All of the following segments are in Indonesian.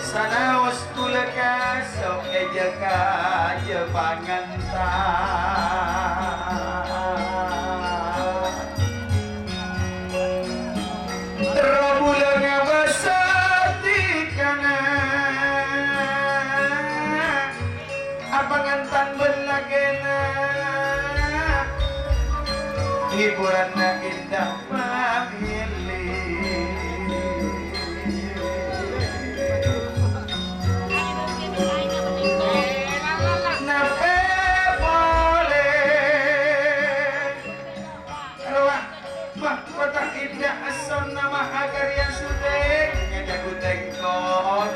sanaos tulaka sok eja kaja pangantan terobulan ngabasati kana pangantan belagena hiburan na indah memilih nape boleh ruang mahkota indah asal nama agar yang sudah ngejagu tengkot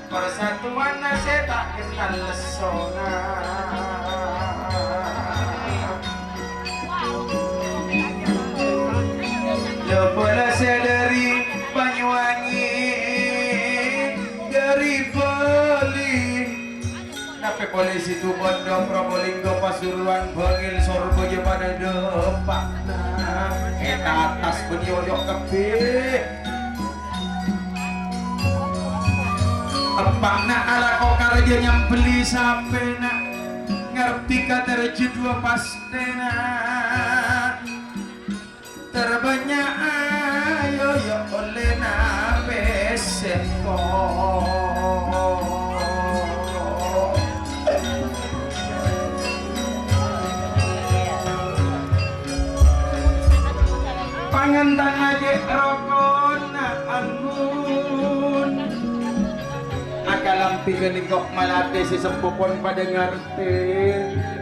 persatuan nasi tak kenal lesona lepolah saya dari Banyuwangi dari Bali nape polisi tu Bondo Probolinggo Pasuruan Bangil Sorboja pada depak kita atas benioyok kepe empak nak ala kok karja nyambeli sampai nak ngerti kata dua pasti nak terbanyak ayo ya oleh nape sepo pangantan aja rokok na anggun akalampi kenikok malate si sempupon pada ngerti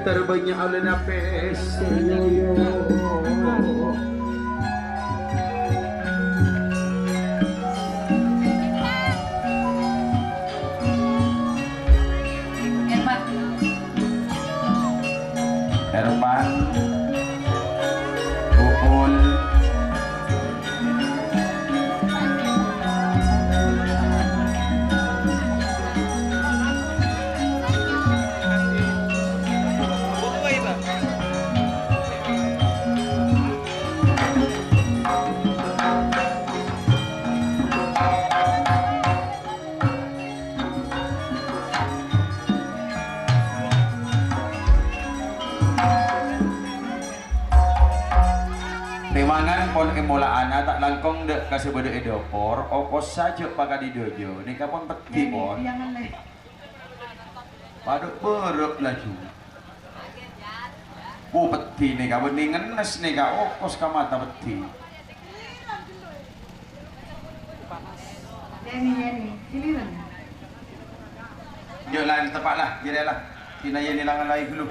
terbanyak oleh nape seyo Erpan Bukul Rimangan pon emulaana tak langkong dek kasih beda edopor okos saja pakai di dojo ini kapan peti pon paduk beruk laju peti nih kau bening ngenes nih kau okos kamata peti Yeni giliran jalan tepat lah kira lah tina yeni langan lagi dulu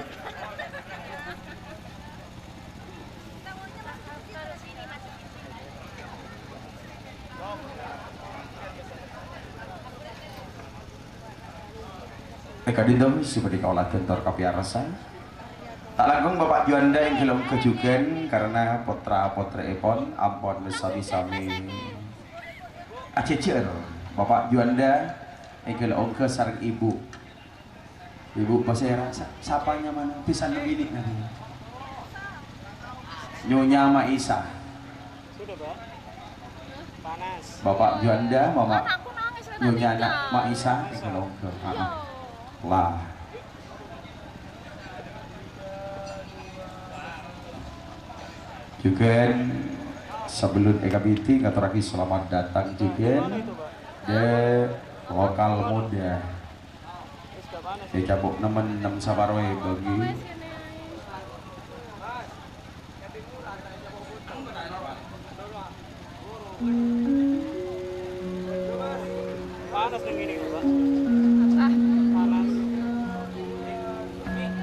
Kadindom seperti kaulah kentor kapiarasan tak langkung Bapak Juanda yang gelom kejugen karena potra-potra epon ampon sami-sami acecer Bapak Juanda yang gelom ke sarang ibu pasera sapanya mana pisan bilik nanti Nyonya Maisa Bapak Juanda Mama Nyonya anak Maisa yang gelom ke lah juga sebelum EKBT katuraki selamat datang juga de lokal muda cabuk nemen nem sabarwe bagi panas ini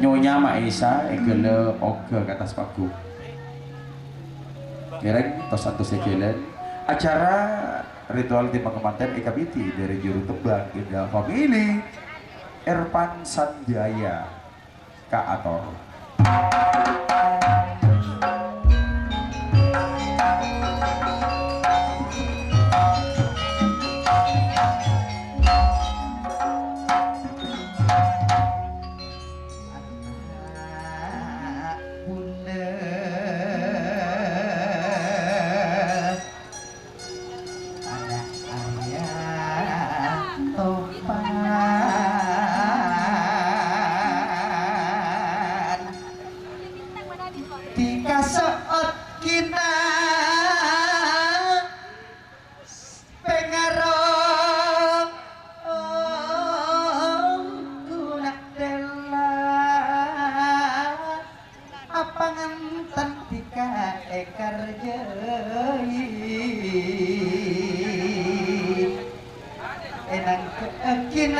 Nyonya Maisa egele oke ke atas paku Ngereng tos satu sekilan acara ritual di pengemanten EKBT dari juru tebang Indah Family Erpan Sanjaya Kak Ator topa enang keyakinan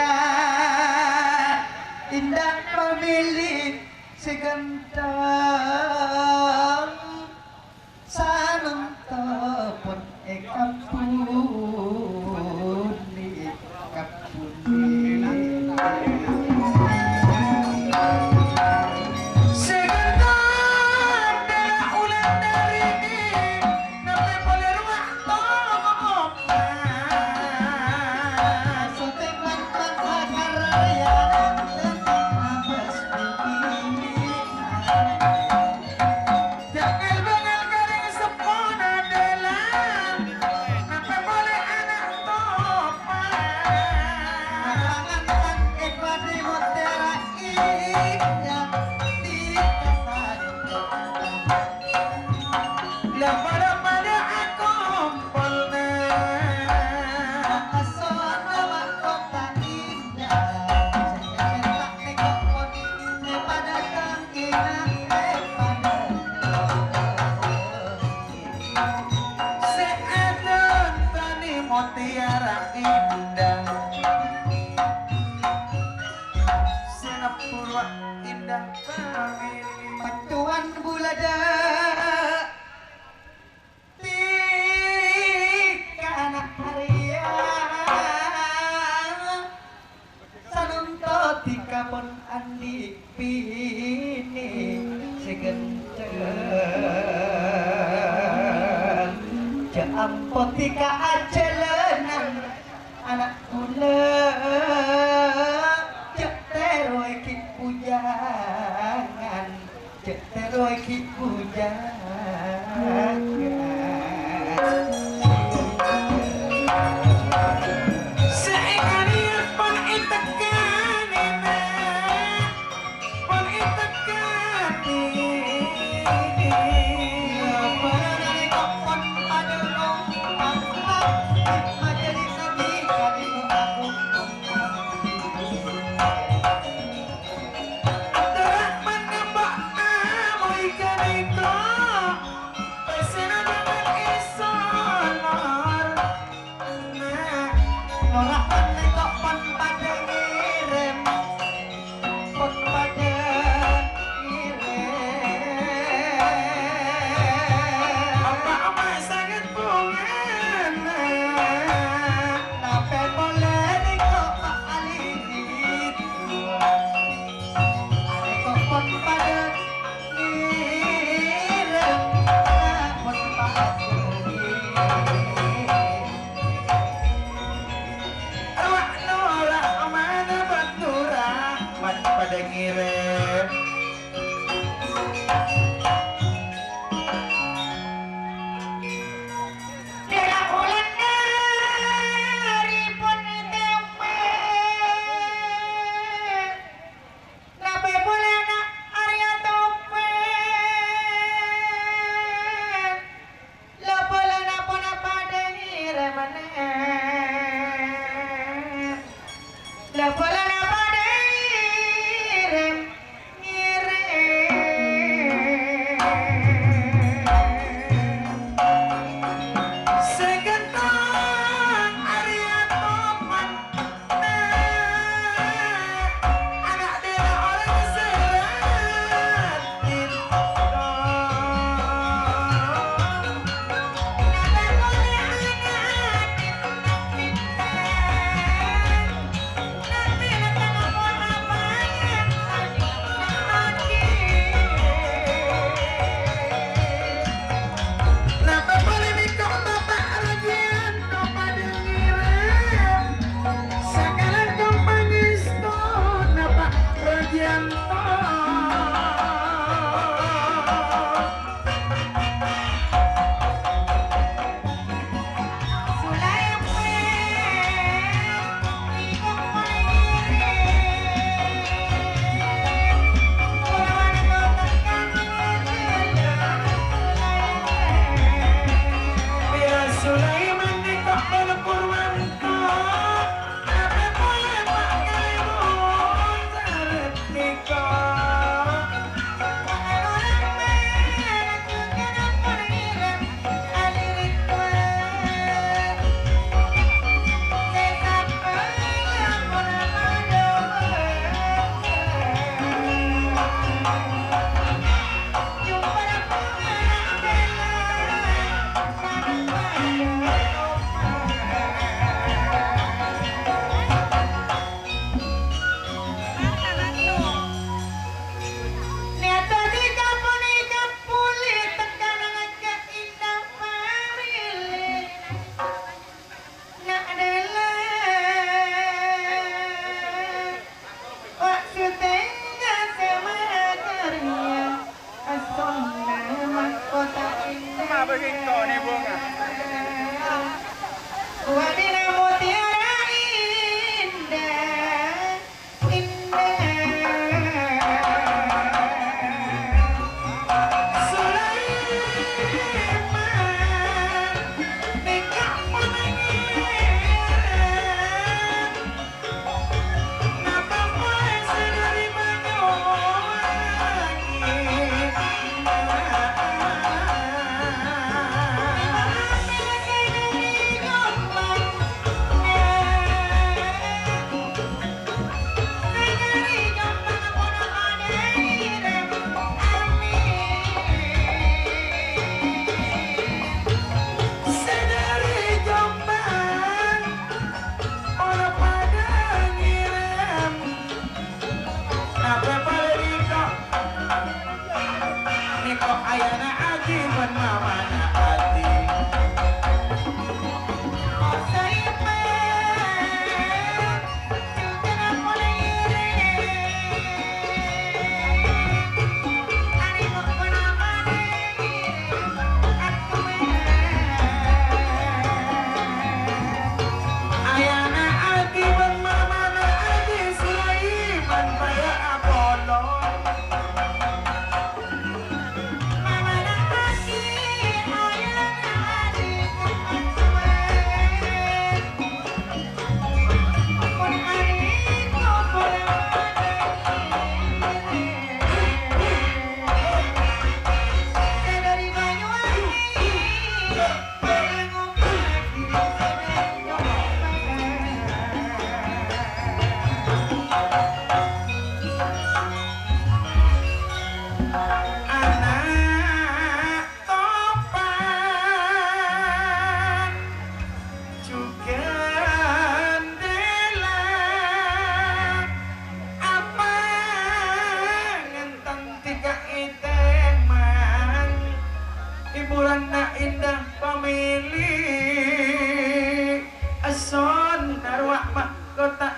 indah memilih segentang sanentapun kapuni Mutiara indah Sinapura indah pamili Pacuan bulada Tika anak haria Sanunto tika pon andi pini Segenceng Jaampo tika ajalanan anak kula cek teroi ki pujangan cek teroi ki pujangan Seekari pon itekanina Pon itekani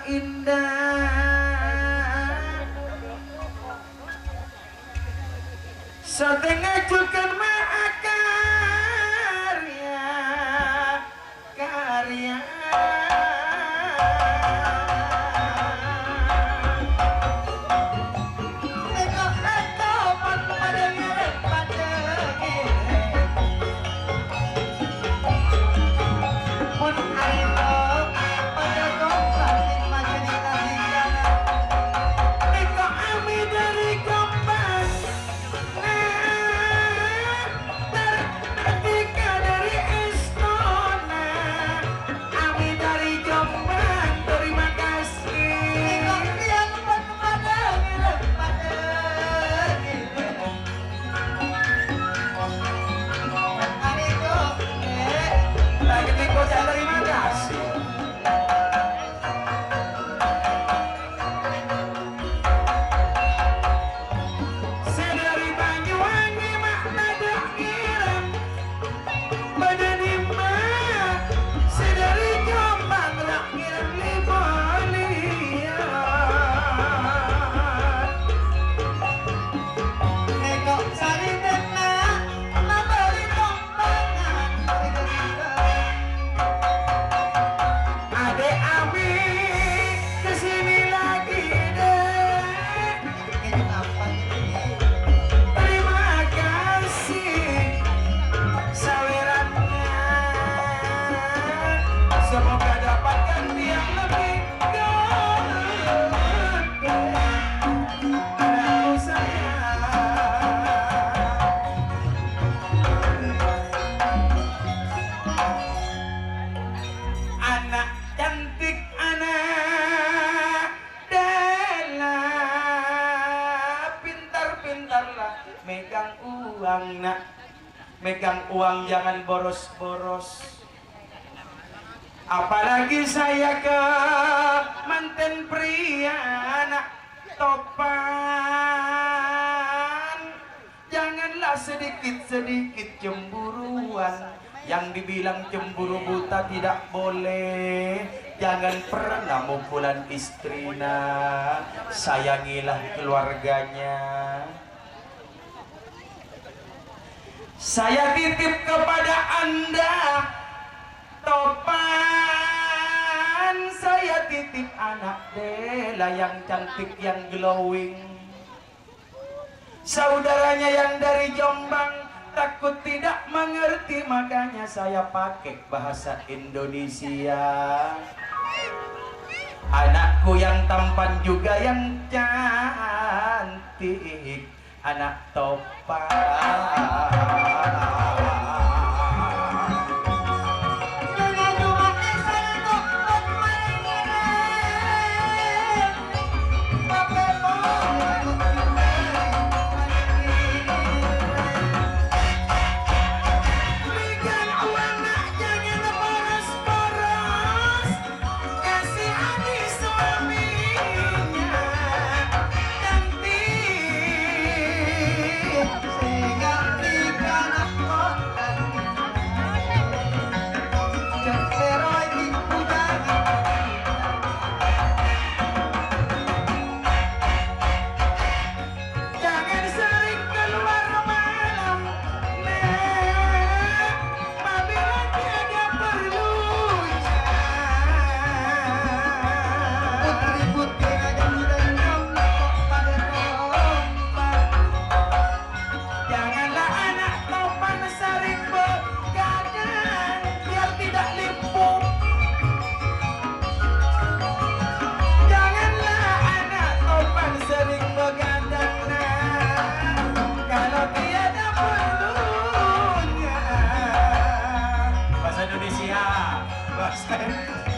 indah setengah juga karya karya megang uang jangan boros-boros apalagi saya ke manten pria anak topan janganlah sedikit-sedikit cemburuan yang dibilang cemburu buta tidak boleh jangan pernah mukulan istrina sayangilah keluarganya. Saya titip kepada Anda topan saya titip anak Dela yang cantik yang glowing saudaranya yang dari Jombang takut tidak mengerti makanya saya pakai bahasa Indonesia anakku yang tampan juga yang cantik anak topan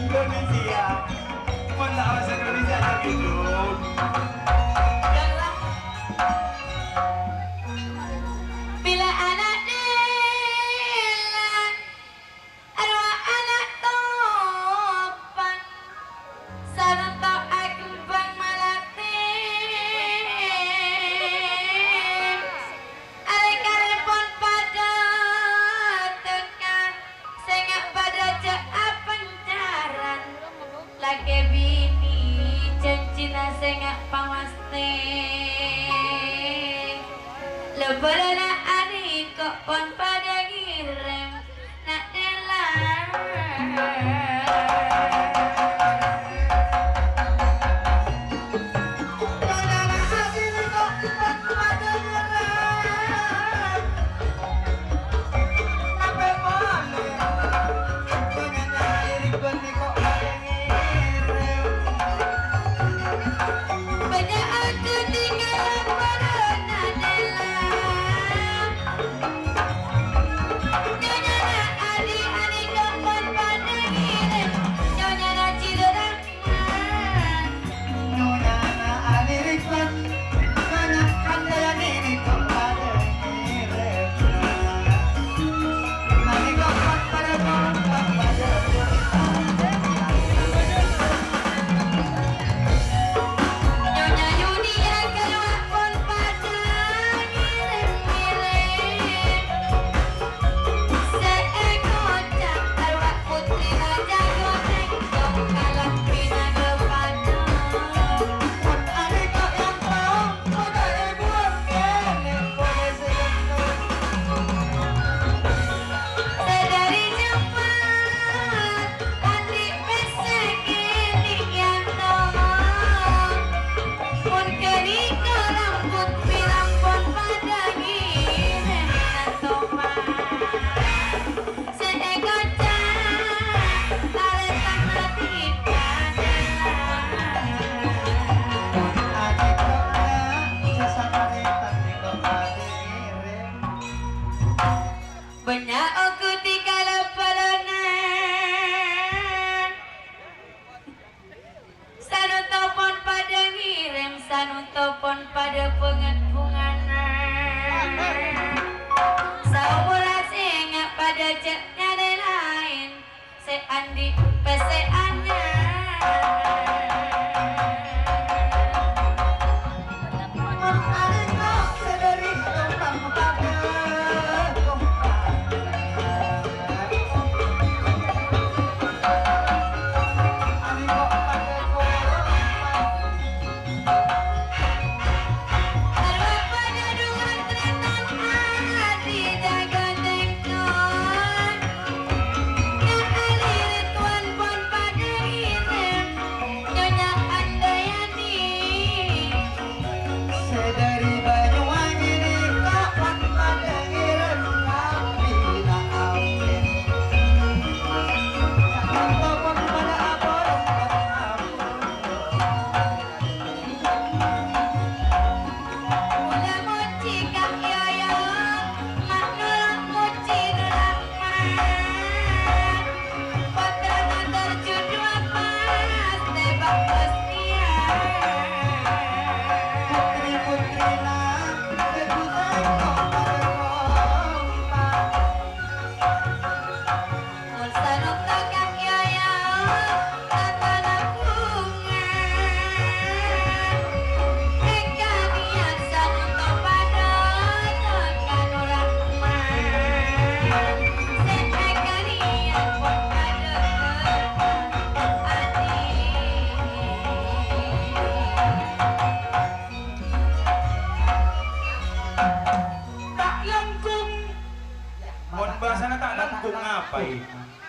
Indonesia, mana bahasa Indonesia gitu? Bila anak Dela arwah anak topan sarantok aku bang malate arek-arepon pada tekan sengak pada jak pencaran lagi bini Cina sengak pangwaste lebarana ani kok pon pada ngirim nak delang banyak aku tikala palanan sanu topon pada ngirim sanu topon pada pengepunganan saumura singa pada ceknya lain se andi peseannya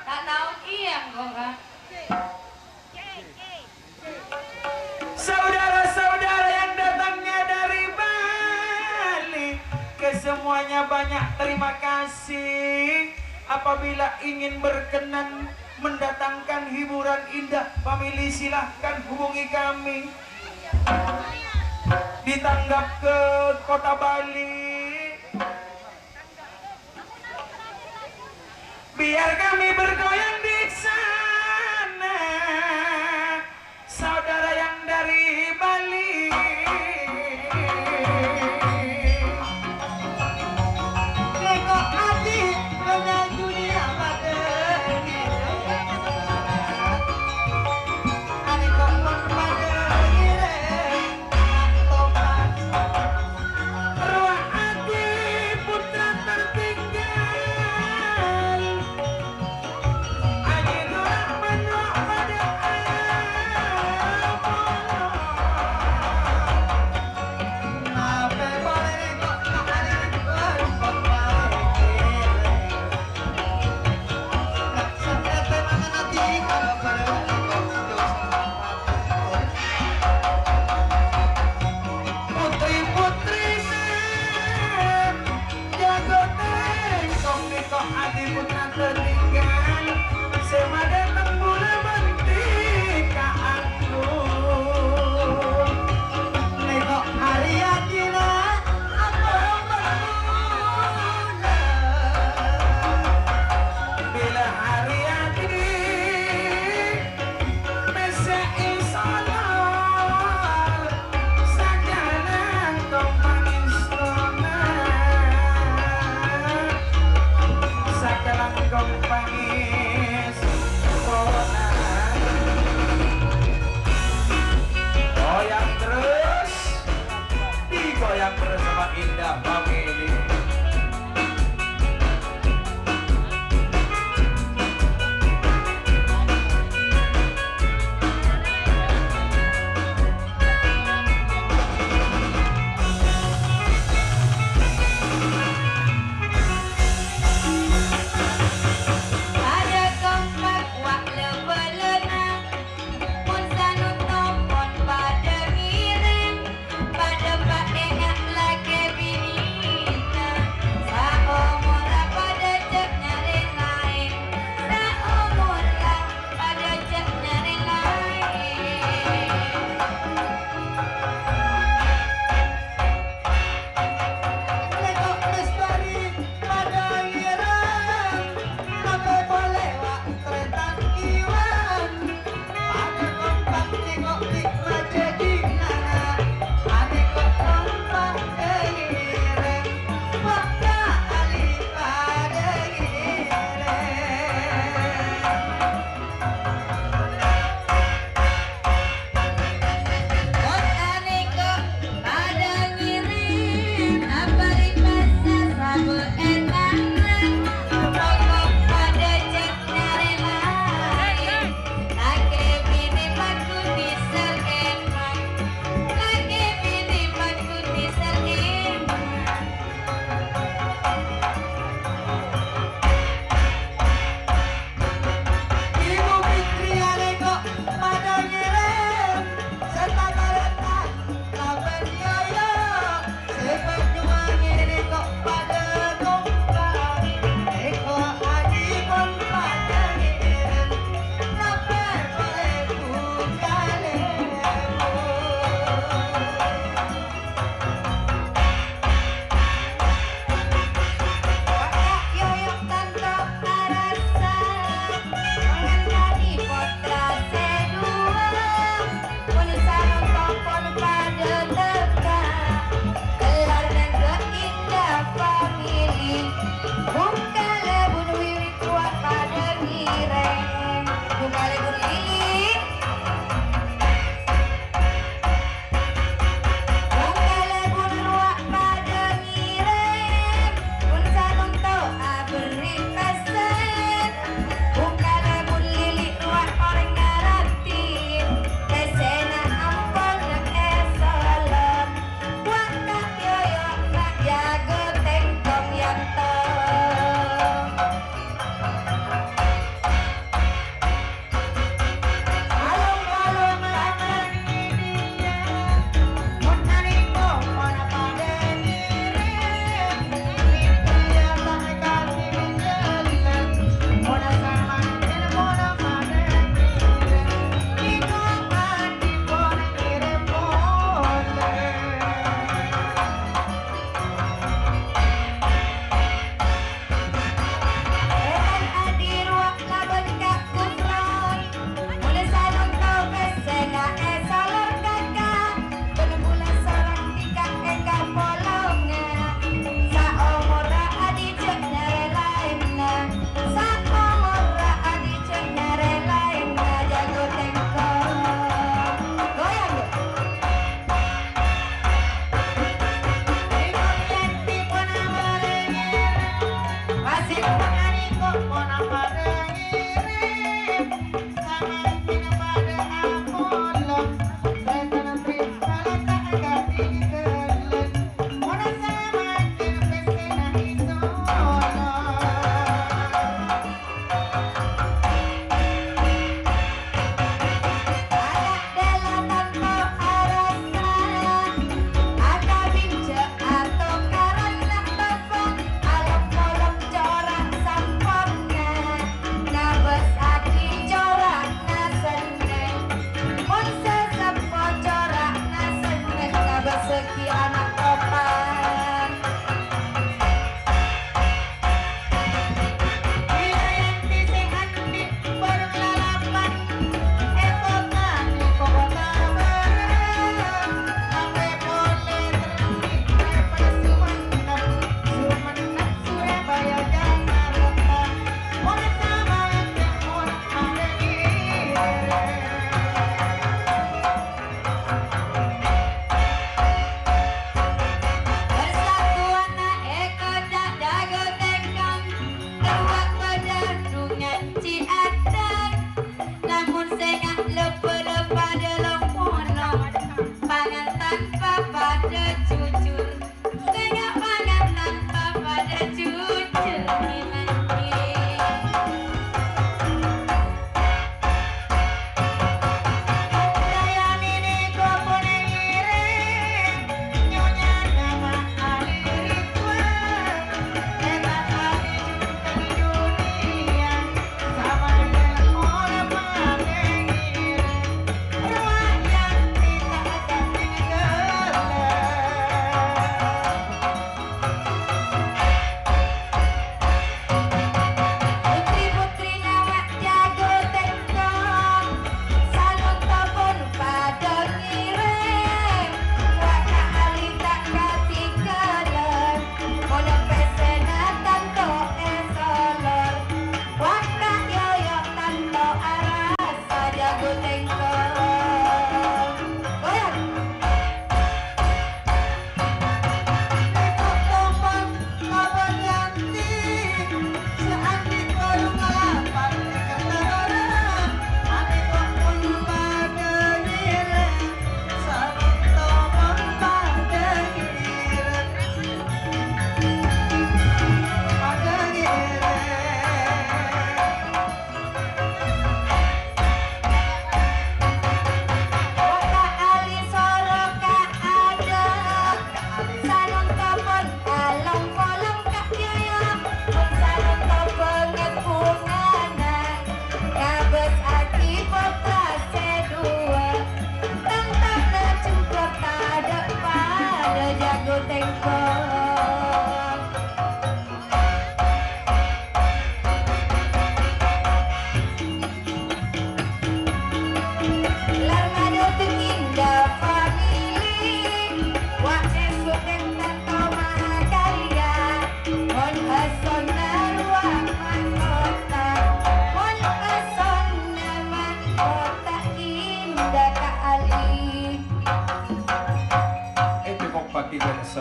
tak tahu kiam kok kan saudara-saudara yang datangnya dari Bali, kesemuanya banyak terima kasih. Apabila ingin berkenan mendatangkan hiburan indah, family silahkan hubungi kami ditanggap ke kota Bali. Biar kami bergoyang di sana, saudara yang dari Bali. Lekok hati dengan dunia madeni. Ani kompon madeni topan. Ruang hati putra tertinggal.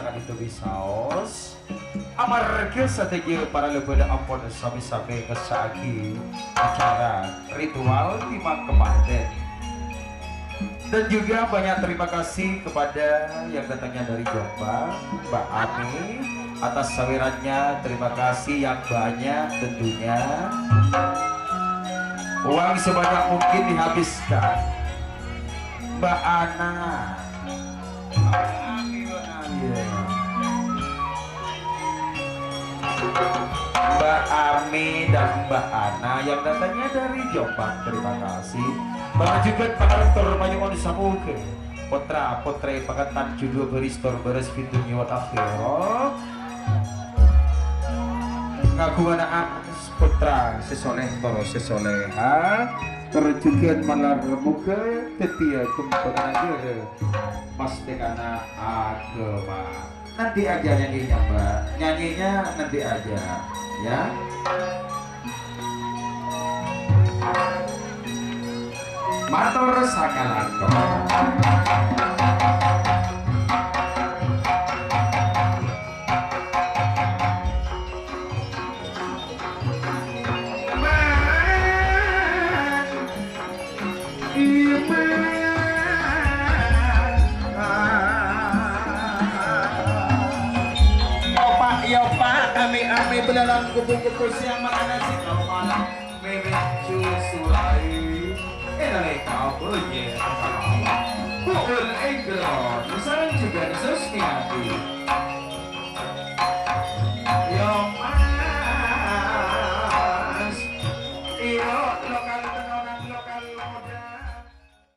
akan itu bisaos amarga sadaya para lebeda ampun sami-sami ngesaki acara ritual timah kepaten. Dan juga banyak terima kasih kepada yang datangnya dari Jombang, Mbak Ami atas sawerannya. Terima kasih yang banyak tentunya. Uang sebanyak mungkin dihabiskan. Mbak Ana, Mbak Ami dan Mbak Ana yang datangnya dari Jombang, terima kasih. Banyak juga pengatur Banyuwangi Samuke, Potra Potre Pakatan juga beristor beres pintu nyewat akhirah. Ngaku anak putra sesoleh toro sesoleha terjugian malar muka tetia kempengan aja mas dekana agama. Nanti aja nyanyinya Mbak, nyanyinya nanti aja ya. Matur sakalako. Kami belalang kupu-kupu siang makanan si kau malam memecu sulai enalai kau punya pukul engelon misalnya juga susmi hati